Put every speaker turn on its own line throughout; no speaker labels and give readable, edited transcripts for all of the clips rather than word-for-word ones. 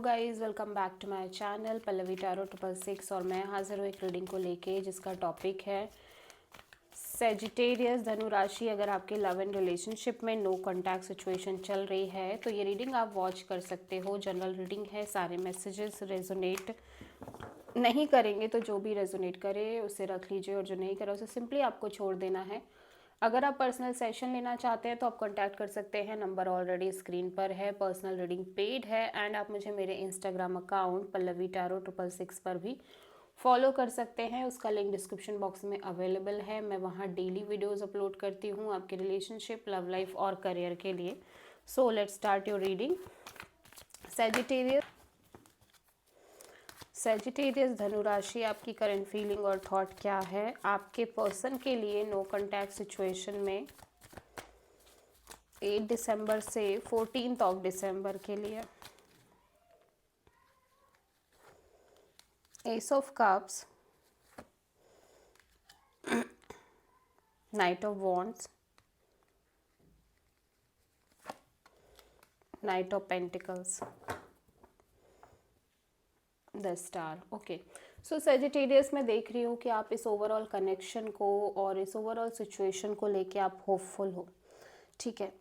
Guys welcome back to my channel Pallavi tarot 666 और मैं हाजिर हूँ एक रीडिंग को लेके जिसका टॉपिक है सेजिटेरियस धनु राशि। अगर आपके लव एंड रिलेशनशिप में नो कॉन्टैक्ट सिचुएशन चल रही है तो ये रीडिंग आप वॉच कर सकते हो। जनरल रीडिंग है, सारे मैसेजेस रेजोनेट नहीं करेंगे तो जो भी रेजोनेट करे उसे रख लीजिए और जो नहीं करे उसे सिंपली आपको छोड़ देना है। अगर आप पर्सनल सेशन लेना चाहते हैं तो आप कांटेक्ट कर सकते हैं, नंबर ऑलरेडी स्क्रीन पर है। पर्सनल रीडिंग पेड है एंड आप मुझे मेरे इंस्टाग्राम अकाउंट पल्लवी टैरो 666 पर भी फॉलो कर सकते हैं, उसका लिंक डिस्क्रिप्शन बॉक्स में अवेलेबल है। मैं वहाँ डेली वीडियोस अपलोड करती हूँ आपके रिलेशनशिप, लव लाइफ और करियर के लिए। So let's start your reading. Sagittarius धनु राशि, आपकी करंट फीलिंग और थॉट क्या है आपके पर्सन के लिए नो कॉन्टैक्ट सिचुएशन में 8 दिसंबर से 14 ऑफ दिसंबर के लिए। S of cups, night of wands, night of pentacles, the star. Okay, so Sagittarius में देख रही हूँ कि आप इस ओवरऑल कनेक्शन को और इस ओवरऑल सिचुएशन को लेके आप होपफुल हो। ठीक है,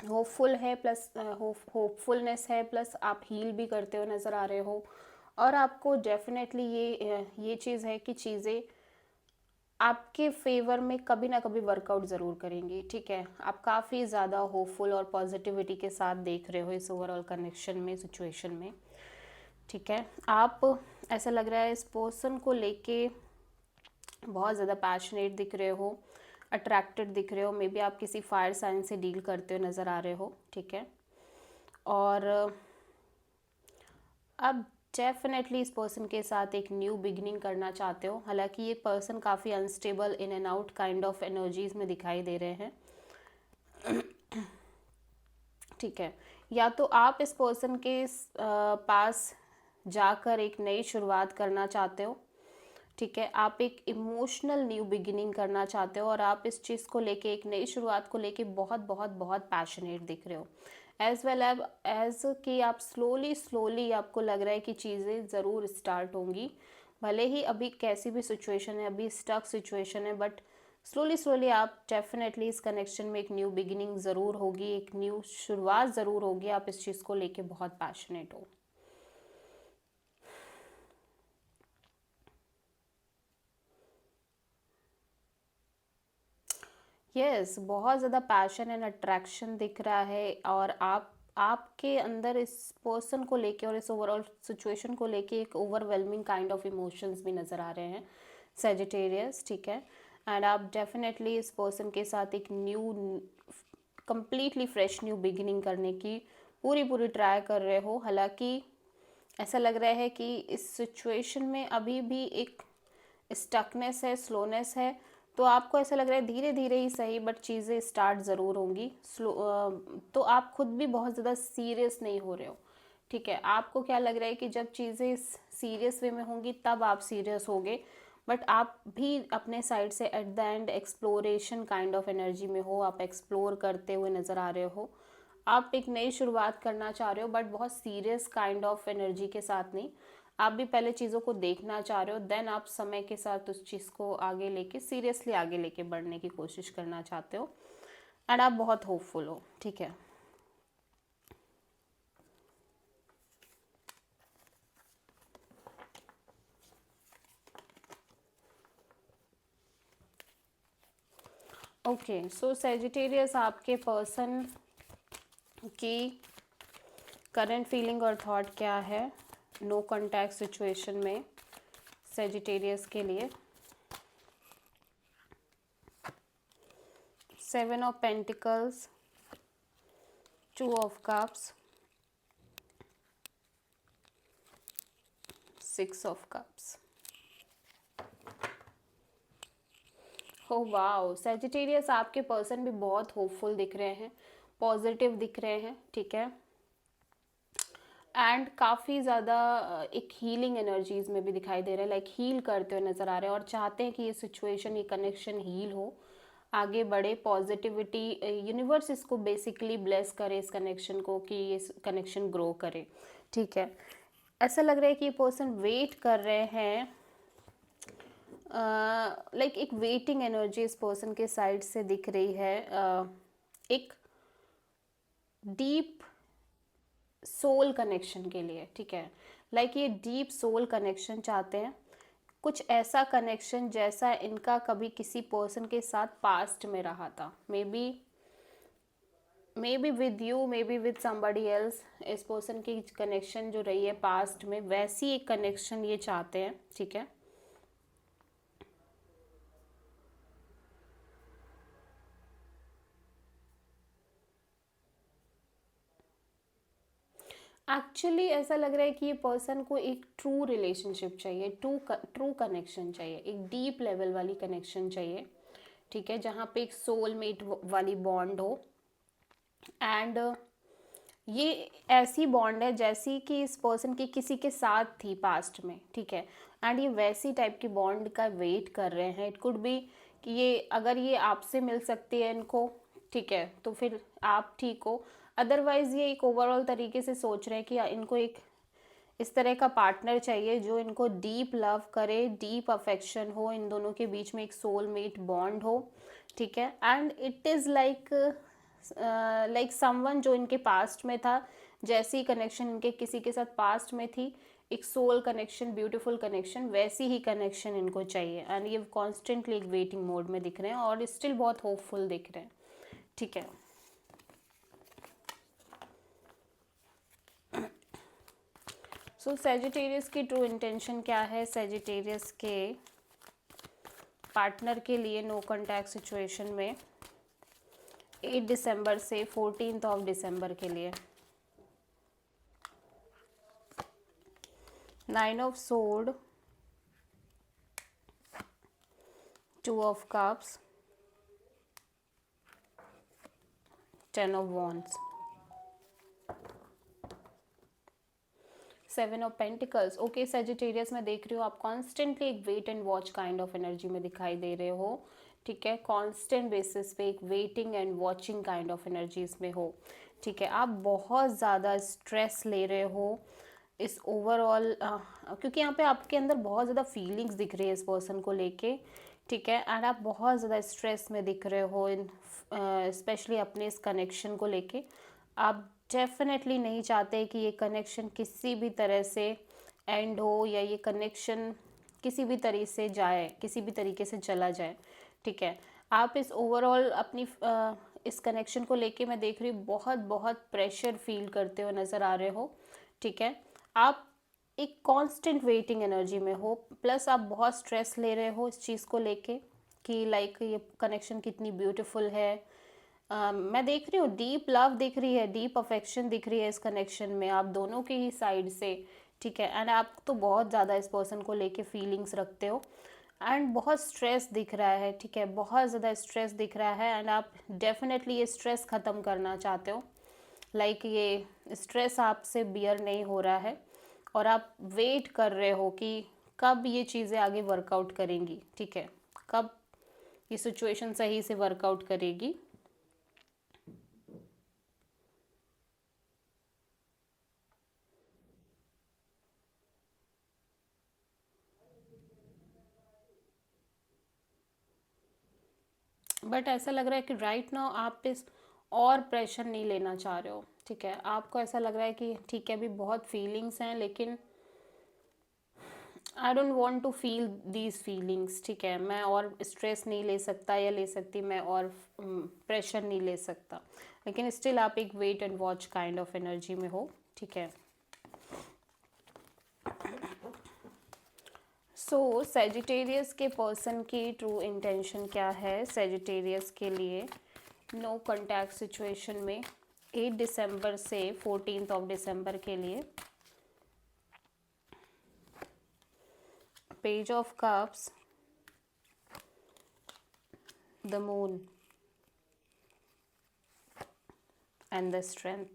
होपफुल है प्लस होपफुलनेस है प्लस आप हील भी करते हो नज़र आ रहे हो। और आपको डेफिनेटली ये चीज़ है कि चीज़ें आपके फेवर में कभी ना कभी वर्कआउट ज़रूर करेंगी। ठीक है, आप काफ़ी ज़्यादा होपफुल और पॉजिटिविटी के साथ देख रहे हो इस ओवरऑल कनेक्शन में, सिचुएशन में। ठीक है, आप ऐसा लग रहा है इस पर्सन को लेके बहुत ज़्यादा पैशनेट दिख रहे हो, अट्रैक्टेड दिख रहे हो। मे बी आप किसी फायर साइन से डील करते हो नज़र आ रहे हो। ठीक है, और आप डेफिनेटली इस पर्सन के साथ एक न्यू बिगिनिंग करना चाहते हो। हालांकि ये पर्सन काफ़ी unstable, in and out kind of energies में दिखाई दे रहे हैं। ठीक है, या तो आप इस पर्सन के पास जाकर एक नई शुरुआत करना चाहते हो। ठीक है, आप एक इमोशनल न्यू बिगिनिंग करना चाहते हो और आप इस चीज़ को लेके, एक नई शुरुआत को लेके बहुत बहुत बहुत पैशनेट दिख रहे हो। एज वेल एज कि आप स्लोली आपको लग रहा है कि चीज़ें ज़रूर स्टार्ट होंगी। भले ही अभी कैसी भी सिचुएशन है, अभी स्टक सिचुएशन है, बट स्लोली आप डेफिनेटली इस कनेक्शन में एक न्यू बिगिनिंग ज़रूर होगी, एक न्यू शुरुआत ज़रूर होगी। आप इस चीज़ को लेके बहुत पैशनेट हो। यस, बहुत ज़्यादा पैशन एंड अट्रैक्शन दिख रहा है और आपके अंदर इस पर्सन को लेके और इस ओवरऑल सिचुएशन को लेके एक ओवरवेलमिंग काइंड ऑफ इमोशंस भी नज़र आ रहे हैं सेजिटेरियस। ठीक है, एंड आप डेफिनेटली इस पर्सन के साथ एक new, completely fresh new beginning करने की पूरी ट्राई कर रहे हो। हालांकि ऐसा लग रहा है कि इस सिचुएशन में अभी भी एक स्टकनेस है, स्लोनेस है। तो आपको ऐसा लग रहा है धीरे धीरे ही सही बट चीज़ें स्टार्ट ज़रूर होंगी। तो आप खुद भी बहुत ज़्यादा सीरियस नहीं हो रहे हो। ठीक है, आपको क्या लग रहा है कि जब चीज़ें सीरियस वे में होंगी तब आप सीरियस होगे, बट आप भी अपने साइड से at the end exploration kind of energy में हो। आप एक्सप्लोर करते हुए नज़र आ रहे हो। आप एक नई शुरुआत करना चाह रहे हो बट बहुत सीरियस काइंड ऑफ एनर्जी के साथ नहीं। आप भी पहले चीज़ों को देखना चाह रहे हो, देन आप समय के साथ उस चीज़ को आगे लेके, सीरियसली आगे लेके बढ़ने की कोशिश करना चाहते हो एंड आप बहुत होपफुल हो। ठीक है, ओके, सो सेजिटेरियस आपके पर्सन की करंट फीलिंग और थॉट क्या है नो कॉन्टैक्ट सिचुएशन में सेजिटेरियस के लिए। 7 of pentacles, 2 of cups, 6 of cups. हो वाओ, सेजिटेरियस आपके पर्सन भी बहुत होपफुल दिख रहे हैं, पॉजिटिव दिख रहे हैं। ठीक है, एंड काफ़ी ज़्यादा एक हीलिंग एनर्जीज में भी दिखाई दे रहे हैं, लाइक हील करते हुए नज़र आ रहे हैं और चाहते हैं कि ये सिचुएशन, ये कनेक्शन हील हो, आगे बढ़े। पॉजिटिविटी, यूनिवर्स इसको बेसिकली ब्लेस करे इस कनेक्शन को, कि ये कनेक्शन ग्रो करे। ठीक है, ऐसा लग रहा है कि ये पर्सन वेट कर रहे हैं, लाइक एक वेटिंग एनर्जी इस पर्सन के साइड से दिख रही है, एक डीप सोल कनेक्शन के लिए। ठीक है, लाइक ये डीप सोल कनेक्शन चाहते हैं, कुछ ऐसा कनेक्शन जैसा इनका कभी किसी पर्सन के साथ पास्ट में रहा था। May be with you, may be with somebody else. इस पर्सन की कनेक्शन जो रही है पास्ट में, वैसी एक कनेक्शन ये चाहते हैं। ठीक है, एक्चुअली ऐसा लग रहा है कि ये पर्सन को एक ट्रू रिलेशनशिप चाहिए, ट्रू कनेक्शन चाहिए, एक डीप लेवल वाली कनेक्शन चाहिए। ठीक है, जहाँ पे एक सोलमेट वाली बॉन्ड हो, एंड ये ऐसी बॉन्ड है जैसी कि इस पर्सन की किसी के साथ थी पास्ट में। ठीक है, एंड ये वैसी टाइप की बॉन्ड का वेट कर रहे हैं। इट कुड बी कि ये, अगर ये आपसे मिल सकती है इनको, ठीक है, तो फिर आप ठीक हो। अदरवाइज ये एक ओवरऑल तरीके से सोच रहे हैं कि इनको एक इस तरह का पार्टनर चाहिए जो इनको डीप लव करे, डीप अफेक्शन हो, इन दोनों के बीच में एक सोलमेट बॉन्ड हो। ठीक है, and it is like someone जो इनके पास्ट में था, जैसी कनेक्शन इनके किसी के साथ पास्ट में थी, एक सोल कनेक्शन, ब्यूटीफुल कनेक्शन, वैसी ही कनेक्शन इनको चाहिए। एंड ये कॉन्स्टेंटली एक वेटिंग मोड में दिख रहे हैं और स्टिल बहुत होपफुल दिख रहे हैं। ठीक है, सो सेजिटेरियस की ट्रू इंटेंशन क्या है? सेजिटेरियस के पार्टनर के लिए नो कॉन्टैक्ट सिचुएशन में 8 दिसंबर से 14 ऑफ दिसंबर के लिए 9 of sword, 2 of cups, 10 of wands, 7 of pentacles. Okay Sagittarius, मैं देख रही हूँ आप कॉन्स्टेंटली एक wait and watch kind of energy में दिखाई दे रहे हो। ठीक है, कांस्टेंट बेसिस पे एक waiting and watching kind of energies में हो। ठीक है, आप बहुत ज़्यादा स्ट्रेस ले रहे हो इस ओवरऑल, क्योंकि यहाँ पे आपके अंदर बहुत ज़्यादा फीलिंग्स दिख रही है इस पर्सन को लेके। ठीक है, एंड आप बहुत ज़्यादा स्ट्रेस में दिख रहे हो इन स्पेशली अपने इस कनेक्शन को लेके। आप डेफिनेटली नहीं चाहते कि ये कनेक्शन किसी भी तरह से एंड हो, या ये कनेक्शन किसी भी तरीके से जाए, किसी भी तरीके से चला जाए। ठीक है, आप इस ओवरऑल अपनी इस कनेक्शन को लेके मैं देख रही हूँ बहुत बहुत प्रेशर फील करते हो नज़र आ रहे हो। ठीक है, आप एक कांस्टेंट वेटिंग एनर्जी में हो, प्लस आप बहुत स्ट्रेस ले रहे हो इस चीज़ को लेके कि लाइक ये कनेक्शन कितनी ब्यूटीफुल है। मैं देख रही हूँ डीप लव दिख रही है, डीप अफेक्शन दिख रही है इस कनेक्शन में आप दोनों के ही साइड से। ठीक है, एंड आप तो बहुत ज़्यादा इस पर्सन को लेके फीलिंग्स रखते हो, एंड बहुत स्ट्रेस दिख रहा है। ठीक है, बहुत ज़्यादा स्ट्रेस दिख रहा है, एंड आप डेफिनेटली ये स्ट्रेस ख़त्म करना चाहते हो। लाइक ये स्ट्रेस आपसे बियर नहीं हो रहा है, और आप वेट कर रहे हो कि कब ये चीज़ें आगे वर्कआउट करेंगी। ठीक है, कब ये सिचुएशन सही से वर्कआउट करेगी। बट ऐसा लग रहा है कि राइट नाउ आप इस और प्रेशर नहीं लेना चाह रहे हो। ठीक है, आपको ऐसा लग रहा है कि ठीक है अभी बहुत फीलिंग्स हैं, लेकिन I don't want to feel these feelings. ठीक है, मैं और स्ट्रेस नहीं ले सकता या ले सकती, मैं और प्रेशर नहीं ले सकता, लेकिन स्टिल आप एक wait and watch kind of energy में हो। ठीक है, सो सेजिटेरियस के पर्सन की ट्रू इंटेंशन क्या है? सेजिटेरियस के लिए नो कॉन्टैक्ट सिचुएशन में 8 दिसंबर से 14 ऑफ दिसंबर के लिए page of cups, the moon and the strength,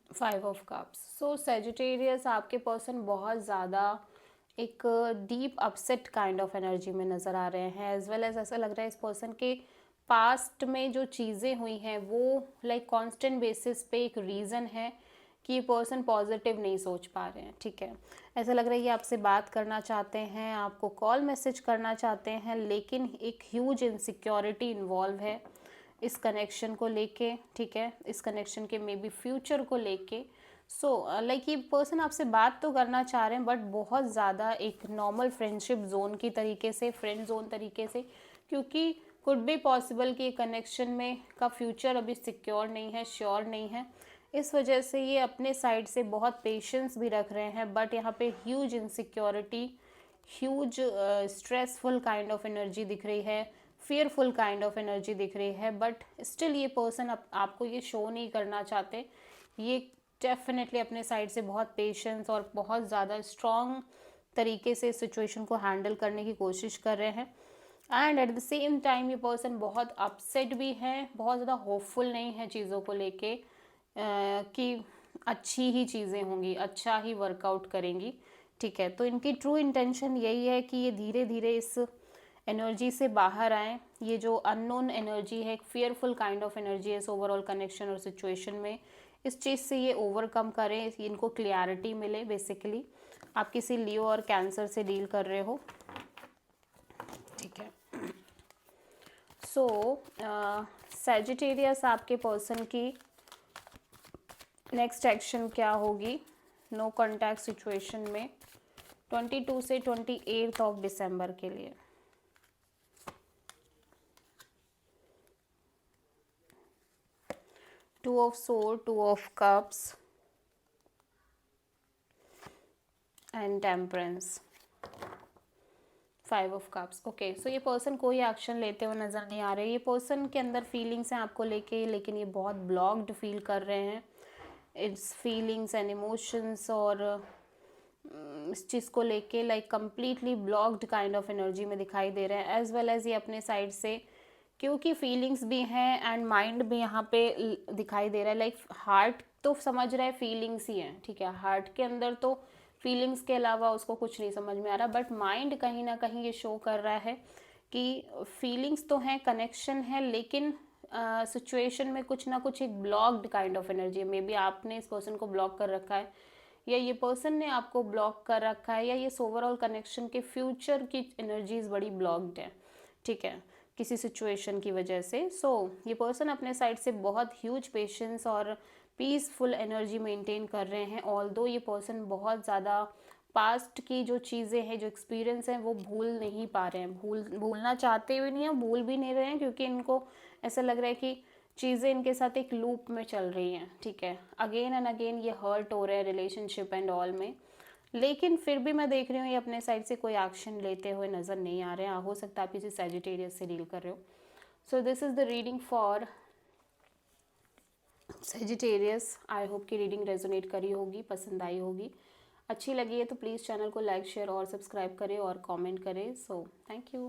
5 of cups. So Sagittarius आपके पर्सन बहुत ज़्यादा एक deep upset kind of energy में नज़र आ रहे हैं, एज वेल एज ऐसा लग रहा है इस पर्सन के पास्ट में जो चीज़ें हुई हैं वो लाइक कांस्टेंट बेसिस पे एक रीज़न है कि ये पर्सन पॉजिटिव नहीं सोच पा रहे हैं, ठीक है। ऐसा लग रहा है ये आपसे बात करना चाहते हैं, आपको कॉल मैसेज करना चाहते हैं, लेकिन एक ह्यूज इनसिक्योरिटी इन्वॉल्व है इस कनेक्शन को लेके, ठीक है, इस कनेक्शन के मे बी फ्यूचर को लेके। सो लाइक ये पर्सन आपसे बात तो करना चाह रहे हैं बट बहुत ज़्यादा एक नॉर्मल फ्रेंडशिप जोन की तरीके से, फ्रेंड जोन तरीके से, क्योंकि कुड बी पॉसिबल कि कनेक्शन में का फ्यूचर अभी सिक्योर नहीं है, श्योर नहीं है। इस वजह से ये अपने साइड से बहुत पेशेंस भी रख रहे हैं, बट यहाँ पे huge insecurity, huge stressful kind of energy दिख रही है, फियरफुल काइंड ऑफ एनर्जी दिख रही है, बट स्टिल ये पर्सन आपको ये शो नहीं करना चाहते। ये डेफिनेटली अपने साइड से बहुत पेशेंस और बहुत ज़्यादा स्ट्रॉन्ग तरीके से इस सिचुएशन को हैंडल करने की कोशिश कर रहे हैं। And at the same time ये पर्सन बहुत अपसेट भी है, बहुत ज़्यादा होपफुल नहीं है चीज़ों को लेके कि अच्छी ही चीज़ें होंगी, अच्छा ही वर्कआउट करेंगी, ठीक है। तो इनकी ट्रू इंटेंशन यही है कि ये धीरे धीरे इस एनर्जी से बाहर आएँ। ये जो अननोन एनर्जी है, एक फियरफुल काइंड ऑफ एनर्जी है इस ओवरऑल कनेक्शन और सिचुएशन में, इस चीज़ से ये ओवरकम करें, इनको क्लियरिटी मिले। बेसिकली आप किसी लियो और कैंसर से डील कर रहे हो, ठीक है। सो सैजिटेरियस आपके पर्सन की नेक्स्ट एक्शन क्या होगी नो कॉन्टैक्ट सिचुएशन में 22 से 28 ऑफ दिसंबर के लिए? Two of sword, two of cups and temperance, 5 of cups. Okay, so ये पर्सन कोई एक्शन लेते हुए नज़र नहीं आ रहे। ये पर्सन के अंदर फीलिंग्स हैं आपको लेके, लेकिन ये बहुत ब्लॉक्ड फील कर रहे हैं। इट्स फीलिंग्स एंड इमोशंस और इस चीज़ को लेके like completely blocked kind of energy में दिखाई दे रहे हैं, एज वेल एज ये अपने साइड से, क्योंकि फीलिंग्स भी हैं एंड माइंड भी यहाँ पे दिखाई दे रहा है। लाइक हार्ट तो समझ रहा है फीलिंग्स ही हैं, ठीक है, हार्ट के अंदर तो फीलिंग्स के अलावा उसको कुछ नहीं समझ में आ रहा, बट माइंड कहीं ना कहीं ये शो कर रहा है कि फीलिंग्स तो हैं, कनेक्शन है, लेकिन सिचुएशन में कुछ ना कुछ एक ब्लॉक्ड काइंड ऑफ एनर्जी है। मे बी आपने इस पर्सन को ब्लॉक कर रखा है, या ये पर्सन ने आपको ब्लॉक कर रखा है, या ये ओवरऑल कनेक्शन के फ्यूचर की एनर्जीज बड़ी ब्लॉक्ड है, ठीक है, किसी सिचुएशन की वजह से। सो ये पर्सन अपने साइड से बहुत ह्यूज पेशेंस और पीसफुल एनर्जी मेंटेन कर रहे हैं। ऑल्दो ये पर्सन बहुत ज़्यादा पास्ट की जो चीज़ें हैं, जो एक्सपीरियंस हैं, वो भूल नहीं पा रहे हैं, भूलना चाहते हुए नहीं हैं, भूल भी नहीं रहे हैं, क्योंकि इनको ऐसा लग रहा है कि चीज़ें इनके साथ एक लूप में चल रही हैं, ठीक है। अगेन एंड अगेन ये हर्ट हो रहे हैं रिलेशनशिप एंड ऑल में, लेकिन फिर भी मैं देख रही हूँ ये अपने साइड से कोई एक्शन लेते हुए नज़र नहीं आ रहे हैं। हो सकता है आप किसी सैजिटेरियस से डील कर रहे हो। So this is the reading for Sagittarius. I hope कि रीडिंग रेजोनेट करी होगी, पसंद आई होगी। अच्छी लगी है तो प्लीज़ चैनल को लाइक, शेयर और सब्सक्राइब करें और कमेंट करें। So thank you.